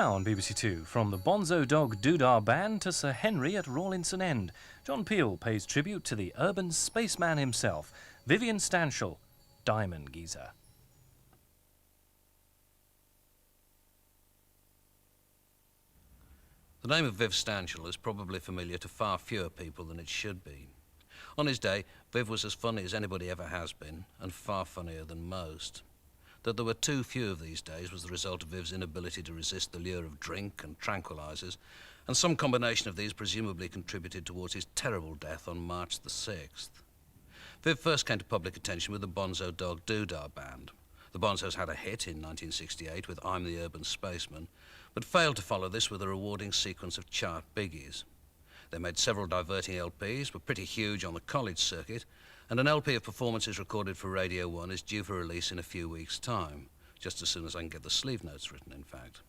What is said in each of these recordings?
Now on BBC Two, from the Bonzo Dog Doo-Dah Band to Sir Henry at Rawlinson End, John Peel pays tribute to the urban spaceman himself, Vivian Stanshall, Diamond Geezer. The name of Viv Stanshall is probably familiar to far fewer people than it should be. On his day, Viv was as funny as anybody ever has been, and far funnier than most. That there were too few of these days was the result of Viv's inability to resist the lure of drink and tranquilizers, and some combination of these presumably contributed towards his terrible death on March the 6th. Viv first came to public attention with the Bonzo Dog Doo-Dah Band. The Bonzos had a hit in 1968 with I'm the Urban Spaceman, but failed to follow this with a rewarding sequence of chart biggies. They made several diverting LPs, were pretty huge on the college circuit, and an LP of performances recorded for Radio 1 is due for release in a few weeks' time, just as soon as I can get the sleeve notes written, in fact.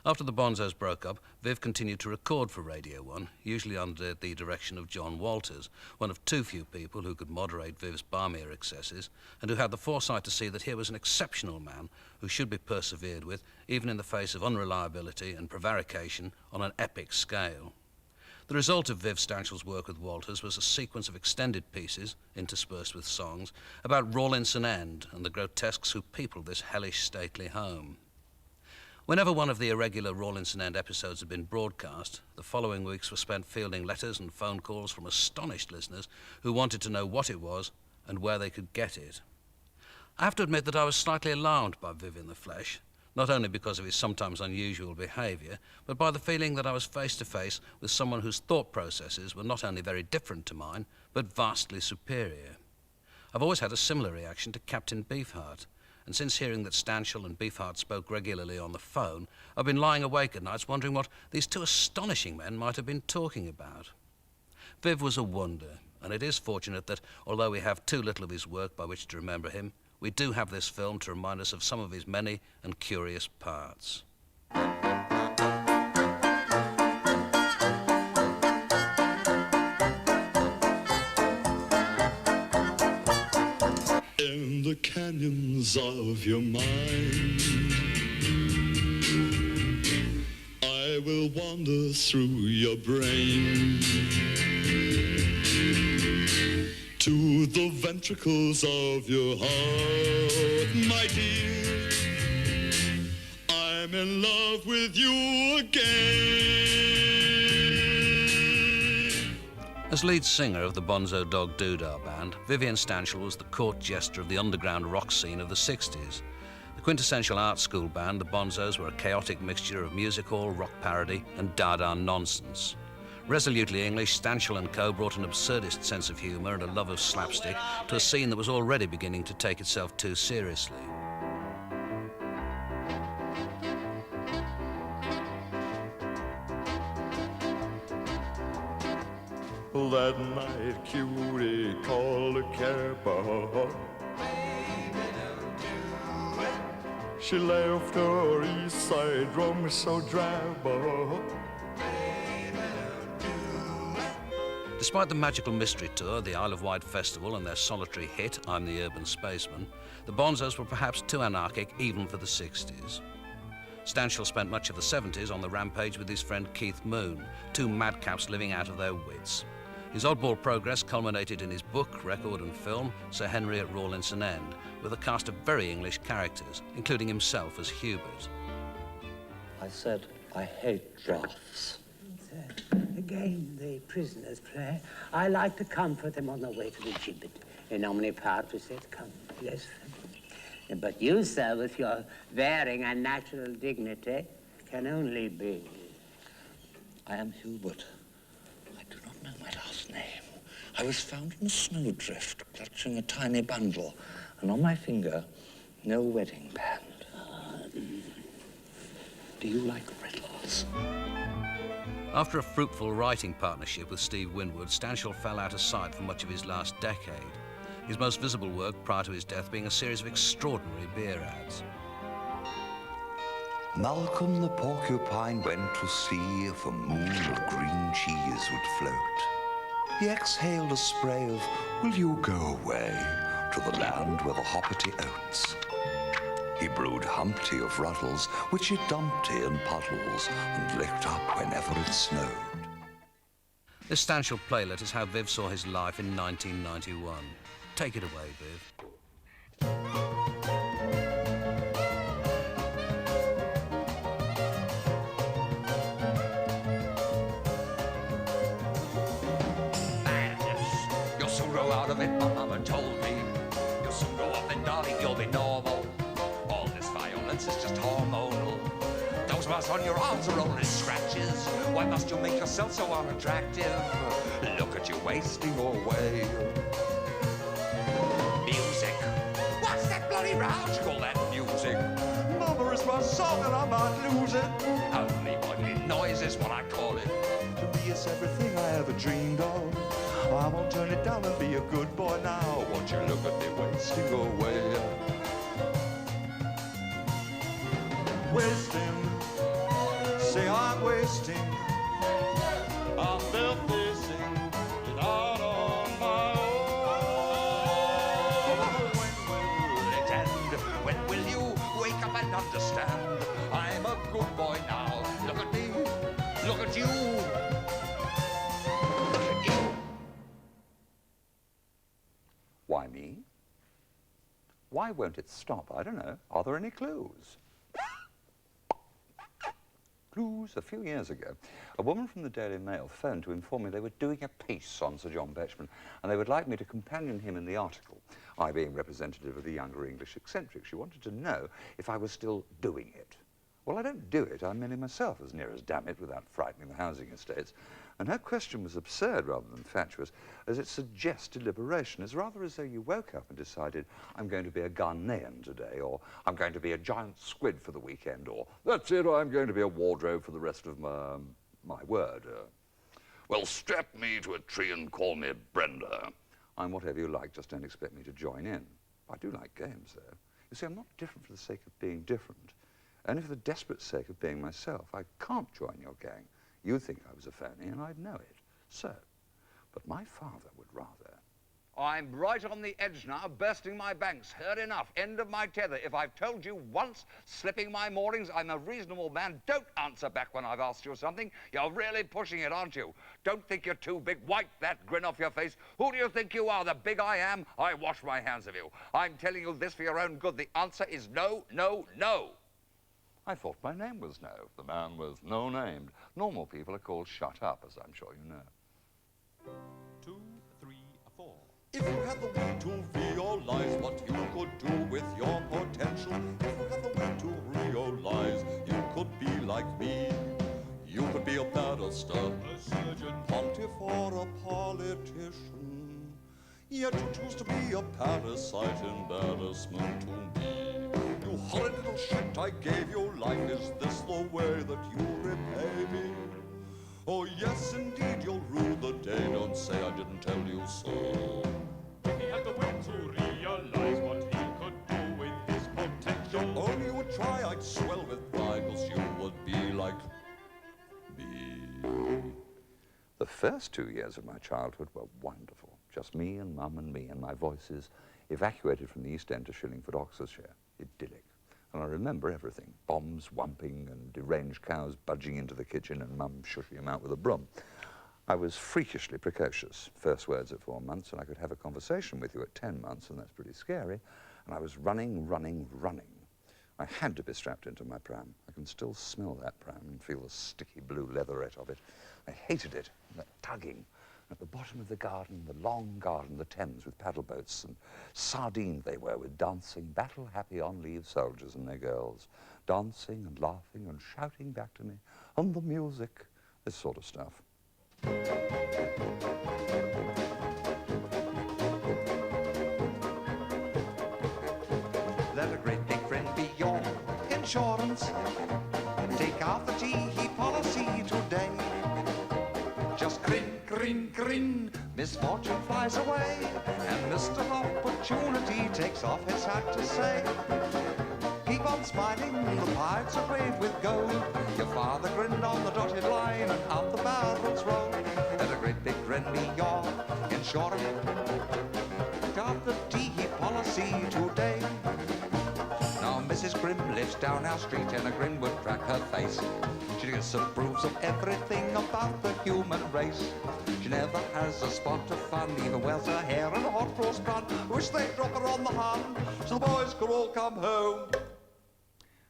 After the Bonzos broke up, Viv continued to record for Radio 1, usually under the direction of John Walters, one of too few people who could moderate Viv's barmere excesses, and who had the foresight to see that here was an exceptional man who should be persevered with, even in the face of unreliability and prevarication on an epic scale. The result of Viv Stanshall's work with Walters was a sequence of extended pieces, interspersed with songs, about Rawlinson End and the grotesques who peopled this hellish stately home. Whenever one of the irregular Rawlinson End episodes had been broadcast, the following weeks were spent fielding letters and phone calls from astonished listeners who wanted to know what it was and where they could get it. I have to admit that I was slightly alarmed by Viv in the flesh, not only because of his sometimes unusual behaviour, but by the feeling that I was face to face with someone whose thought processes were not only very different to mine, but vastly superior. I've always had a similar reaction to Captain Beefheart, and since hearing that Stanshall and Beefheart spoke regularly on the phone, I've been lying awake at nights wondering what these two astonishing men might have been talking about. Viv was a wonder, and it is fortunate that, although we have too little of his work by which to remember him, we do have this film to remind us of some of his many and curious parts. In the canyons of your mind, I will wander through your brain to the ventricles of your heart, my dear. I'm in love with you again. As lead singer of the Bonzo Dog Doo-Dah Band, Vivian Stanshall was the court jester of the underground rock scene of the 60s. The quintessential art school band, the Bonzos, were a chaotic mixture of music hall, rock parody, and Dada nonsense. Resolutely English, Stanshall and co. brought an absurdist sense of humour and a love of slapstick to a scene that was already beginning to take itself too seriously. That night cutie called a cab. She left her east side room so drab. Despite the Magical Mystery Tour, the Isle of Wight Festival, and their solitary hit, I'm the Urban Spaceman, the Bonzos were perhaps too anarchic even for the 60s. Stanshall spent much of the 70s on the rampage with his friend Keith Moon, two madcaps living out of their wits. His oddball progress culminated in his book, record and film, Sir Henry at Rawlinson End, with a cast of very English characters, including himself as Hubert. I said, I hate drafts. A game the prisoners play. I like to comfort them on their way to the gibbet. In omni patris et cum. Yes. But you, sir, with your varying and natural dignity, can only be... I am Hubert. I do not know my last name. I was found in a snowdrift, clutching a tiny bundle, and on my finger, no wedding band. Do you like riddles? After a fruitful writing partnership with Steve Winwood, Stanshall fell out of sight for much of his last decade. His most visible work prior to his death being a series of extraordinary beer ads. Malcolm the porcupine went to see if a moon of green cheese would float. He exhaled a spray of, will you go away to the land where the hoppity oats? He brewed Humpty of Ruddles, which he dumped in puddles and licked up whenever it snowed. This Stanshall playlet is how Viv saw his life in 1991. Take it away, Viv. Madness, you'll soon grow out of it, my mama told me. You'll soon grow up and darling, you'll be normal. All this violence is just hormonal. Those marks on your arms are only scratches. Why must you make yourself so unattractive? Look at you wasting away. Music. What's that bloody rouse? Call that music. Mama, it's my song and I might lose it. Only ugly noise is what I call it. To me it's everything I ever dreamed of. I won't turn it down and be a good boy now. Won't you look at me wasting away? Wasting, say I'm wasting. I'm still facing it out on my own. When will it end? When will you wake up and understand? I'm a good boy now. Look at me. Look at you. Look at you. Why me? Why won't it stop? I don't know. Are there any clues? Clues. A few years ago, a woman from the Daily Mail phoned to inform me they were doing a piece on Sir John Betjeman, and they would like me to companion him in the article. I, being representative of the younger English eccentric, she wanted to know if I was still doing it. Well, I don't do it. I'm merely myself, as near as damn it, without frightening the housing estates. And her question was absurd rather than fatuous, as it suggests deliberation. It's rather as though you woke up and decided, I'm going to be a Ghanaian today, or I'm going to be a giant squid for the weekend, or that's it, or I'm going to be a wardrobe for the rest of my word. Well, strap me to a tree and call me Brenda. I'm whatever you like, just don't expect me to join in. I do like games, though. You see, I'm not different for the sake of being different, only for the desperate sake of being myself. I can't join your gang. You'd think I was a phony, and I'd know it. So, but my father would rather. I'm right on the edge now, bursting my banks. Heard enough. End of my tether. If I've told you once, slipping my moorings, I'm a reasonable man. Don't answer back when I've asked you something. You're really pushing it, aren't you? Don't think you're too big. Wipe that grin off your face. Who do you think you are? The big I am? I wash my hands of you. I'm telling you this for your own good. The answer is no, no, no. I thought my name was No. The man was no-named. Normal people are called Shut Up, as I'm sure you know. 2, 3, 4. If you had the way to realize what you could do with your potential, if you had the way to realize you could be like me, you could be a barrister, a surgeon, pontiff, or a politician. Yet you choose to be a parasite embarrassment to me. You horrid little shit, I gave you life. Is this the way that you repay me? Oh yes, indeed, you'll rue the day. Don't say I didn't tell you so. If he had the wit to realize what he could do with his potential. Only you would try, I'd swell with pride, 'cause you would be like me. The first 2 years of my childhood were wonderful. Just me and Mum and me and my voices, evacuated from the East End to Shillingford, Oxfordshire. Idyllic. And I remember everything. Bombs whumping and deranged cows budging into the kitchen and Mum shushing them out with a broom. I was freakishly precocious. First words at 4 months, and I could have a conversation with you at 10 months, and that's pretty scary. And I was running. I had to be strapped into my pram. I can still smell that pram and feel the sticky blue leatherette of it. I hated it, that tugging. At the bottom of the garden, the long garden, the Thames with paddle boats, and sardined they were with dancing, battle-happy on-leave soldiers and their girls, dancing and laughing and shouting back to me, and the music, this sort of stuff. Let a great big friend be your insurance. Take out the GE policy today. Just grin, grin, grin, misfortune flies away, and Mr. Opportunity takes off his hat to say, keep on smiling, the pirates are brave with gold. Your father grinned on the dotted line, and out the barrels rolled. Let a great big friend be your insurance. Take out the GE policy today. Now Mrs. lives down our street and a grin would crack her face. She disapproves of everything about the human race. She never has a spot of fun, even wears her hair in a hot cross bun. Wish they'd drop her on the Hun, so the boys could all come home.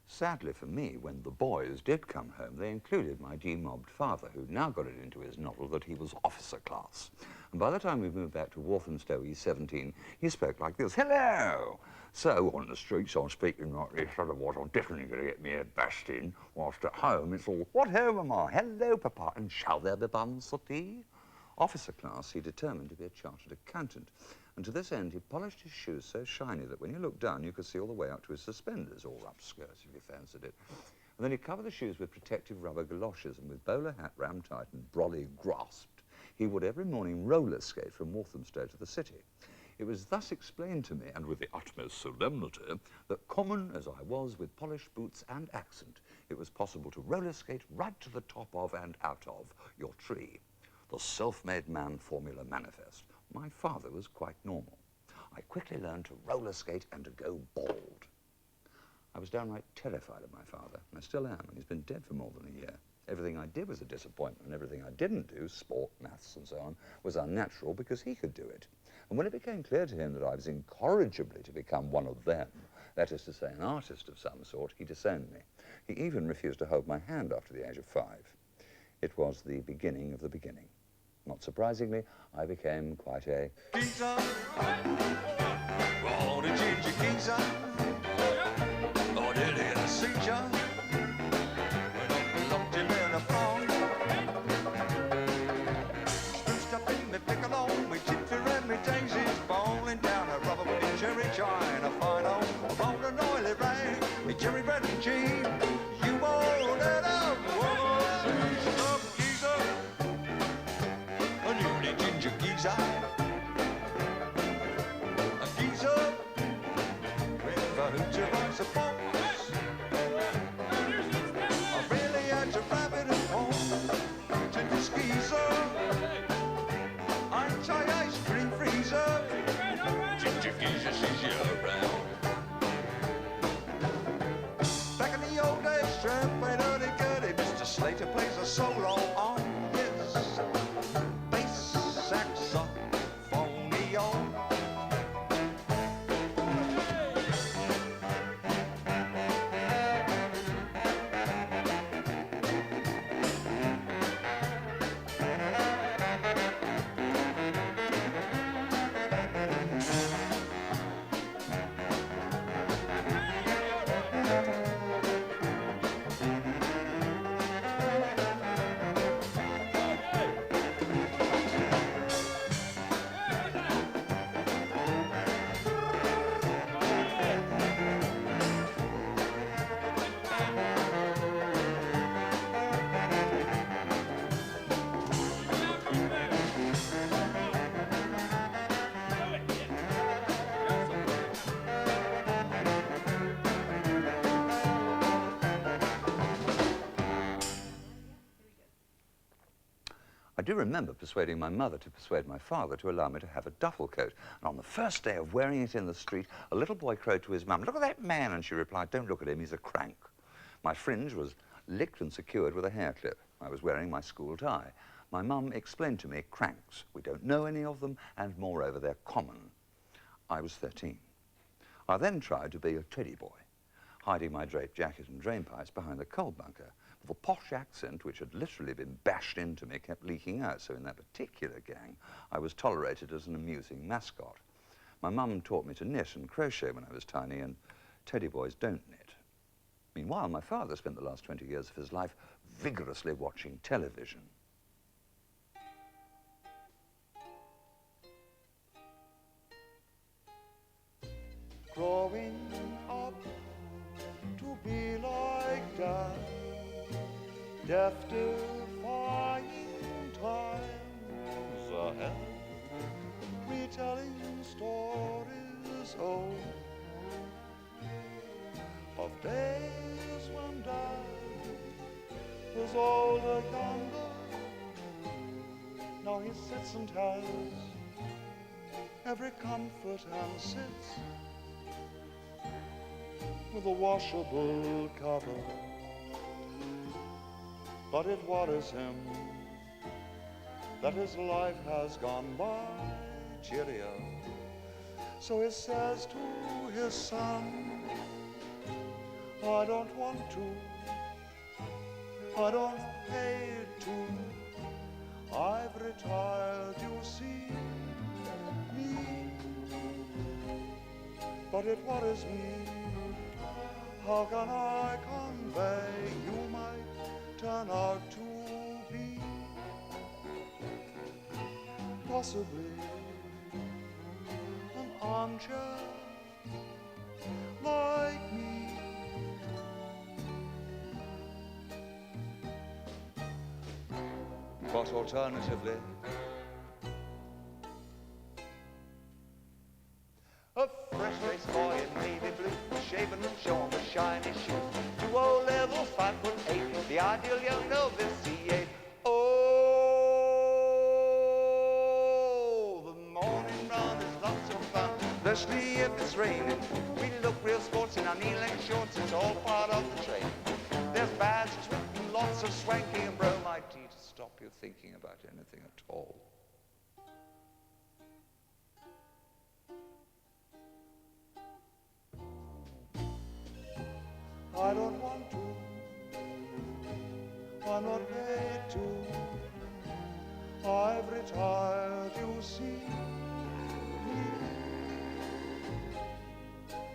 Sadly for me, when the boys did come home, they included my demobbed father, who'd now got it into his noddle that he was officer class. And by the time we moved back to Walthamstow E17, he spoke like this: "Hello!" So on the streets I'm speaking like this, otherwise I'm definitely going to get me head bashed in, whilst at home it's all, "What home am I? Hello, Papa, and shall there be buns for tea?" Officer class, he determined to be a chartered accountant, and to this end he polished his shoes so shiny that when you looked down you could see all the way up to his suspenders, or upskirts if you fancied it. And then he'd cover the shoes with protective rubber galoshes, and with bowler hat rammed tight and brolly grasped, he would every morning roller skate from Walthamstow to the city. It was thus explained to me, and with the utmost solemnity, that common as I was with polished boots and accent, it was possible to roller skate right to the top of and out of your tree. The self-made man formula manifest. My father was quite normal. I quickly learned to roller skate and to go bald. I was downright terrified of my father, and I still am, and he's been dead for more than a year. Everything I did was a disappointment, and everything I didn't do, sport, maths and so on, was unnatural because he could do it. And when it became clear to him that I was incorrigibly to become one of them, that is to say an artist of some sort, he disowned me. He even refused to hold my hand after the age of 5. It was the beginning of the beginning. Not surprisingly, I became quite a Geezer, oh, the ginger geezer, oh, nearly in a seizure, when I locked him in a phone. Spruced up in me piccolo, me tipsy and me daisies, bowling down a rubber with a cherry china, fine old bowling an oily rain, me cherry bread and cheese, you won't let up, geezer, a geezer with a hooter, I suppose. I really had to wrap it at home to this geezer. I'd tie ice cream freezer. Ginger geezer sees you around. Back in the old days, tramp and hurdy-gurdy, Mr. Slater plays a solo on his bass saxophone. I do remember persuading my mother to persuade my father to allow me to have a duffel coat. And on the first day of wearing it in the street, a little boy crowed to his mum, "Look at that man," and she replied, "Don't look at him, he's a crank." My fringe was licked and secured with a hair clip. I was wearing my school tie. My mum explained to me, cranks, we don't know any of them, and moreover, they're common. I was 13. I then tried to be a teddy boy, hiding my draped jacket and drain pipes behind the coal bunker. The posh accent, which had literally been bashed into me, kept leaking out, so in that particular gang, I was tolerated as an amusing mascot. My mum taught me to knit and crochet when I was tiny, and teddy boys don't knit. Meanwhile, my father spent the last 20 years of his life vigorously watching television. Growing up to be like Dad, death-defying times ahead, retelling stories old of days when Dad was older, younger. Now he sits and has every comfort and sits with a washable cover. But it worries him that his life has gone by. Cheerio. So he says to his son, I don't want to, I don't pay to, I've retired, you see me. But it worries me, how can I convey you might turn out to be possibly an armchair like me. But alternatively, a fresh-faced boy in navy blue, shaven and shorn with shiny shoes, 2 O-level, 5'8", the ideal young novitiate. Oh, the morning run is lots of fun, especially if it's raining. We look real sports in our knee-length shorts, it's all part of the training. There's bads, and lots of swanky and bromide tea to stop you thinking about anything at all. I don't want to, I'm not paid to, I've retired, you see.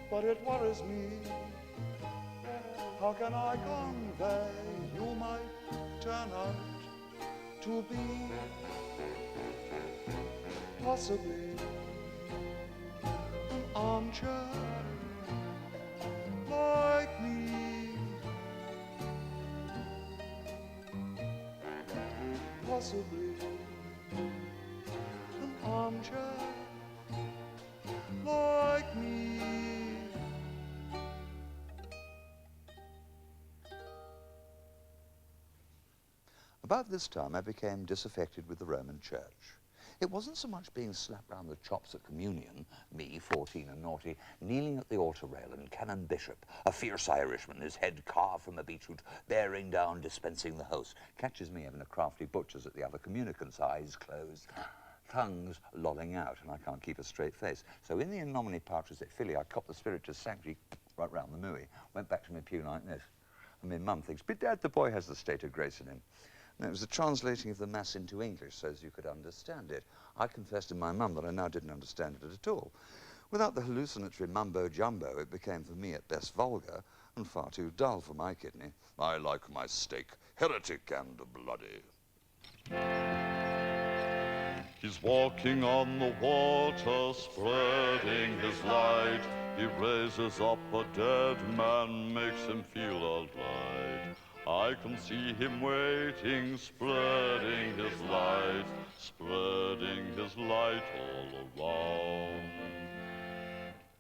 But it worries me, how can I convey you might turn out to be possibly an armchair like me, possibly an armchair like me. About this time I became disaffected with the Roman Church. It wasn't so much being slapped round the chops at communion, me, 14 and naughty, kneeling at the altar rail and Canon Bishop, a fierce Irishman, his head carved from a beetroot, bearing down, dispensing the host, catches me having a crafty butcher's at the other communicants, eyes closed, tongues lolling out, and I can't keep a straight face. So in the in nomine patris et filii, I copped the spiritus sancti right round the mooey, went back to my pew like this. And my mum thinks, bedad, the boy has the state of grace in him. And it was the translating of the Mass into English so as you could understand it. I confessed to my mum that I now didn't understand it at all. Without the hallucinatory mumbo-jumbo, it became for me at best vulgar and far too dull for my kidney. I like my steak heretic and bloody. He's walking on the water, spreading his light. He raises up a dead man, makes him feel alive. I can see him waiting, spreading his light all around.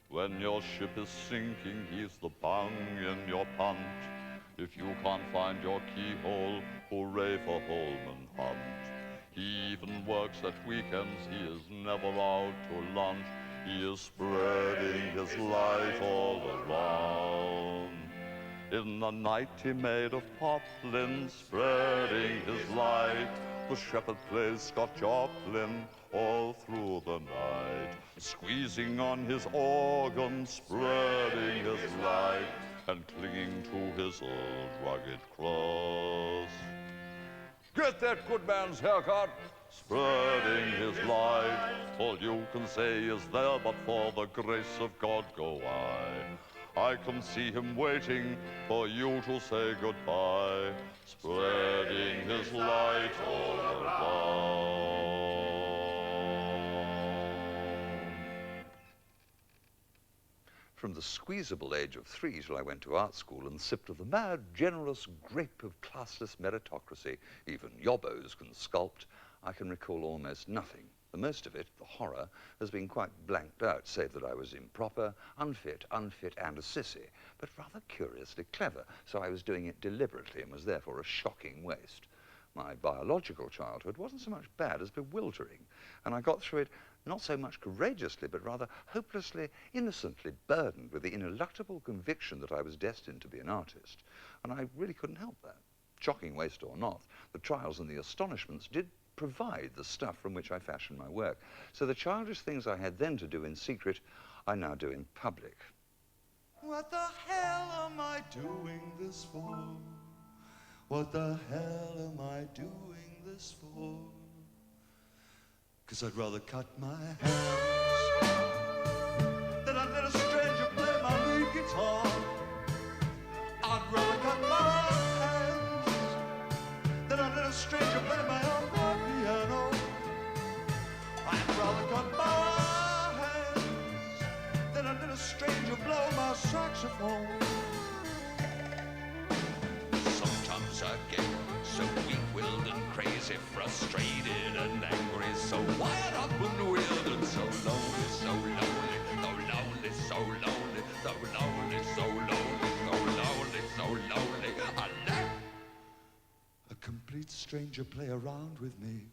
When your ship is sinking, he's the bung in your punt. If you can't find your keyhole, hooray for Holman Hunt. He even works at weekends, he is never out to lunch. He is spreading his light all around. In the night he made of poplin, spreading his light. The shepherd plays Scott Joplin all through the night, squeezing on his organ, spreading his light, and clinging to his old rugged cross. Get that good man's haircut, spreading his light. All you can say is there, but for the grace of God go I can see him waiting for you to say goodbye, spreading his light all around. From the squeezable age of 3 till I went to art school and sipped of the mad, generous grape of classless meritocracy, even yobbos can sculpt, I can recall almost nothing. The most of it, the horror, has been quite blanked out, save that I was improper, unfit, and a sissy, but rather curiously clever, so I was doing it deliberately and was therefore a shocking waste. My biological childhood wasn't so much bad as bewildering, and I got through it not so much courageously, but rather hopelessly, innocently burdened with the ineluctable conviction that I was destined to be an artist. And I really couldn't help that. Shocking waste or not, the trials and the astonishments did provide the stuff from which I fashioned my work. So the childish things I had then to do in secret, I now do in public. What the hell am I doing this for? What the hell am I doing this for? 'Cause I'd rather cut my hands than I'd let a stranger play my lead guitar. I'd rather cut my hands than I'd let a stranger play my upright piano. I'd rather cut my hands than I'd let a stranger blow my saxophone. Sometimes I get so weak-willed and crazy, frustrated and angry, so wired up and weird and so lonely, so lonely, so lonely, so lonely, so lonely, so lonely, so lonely, so lonely. I let a complete stranger play around with me.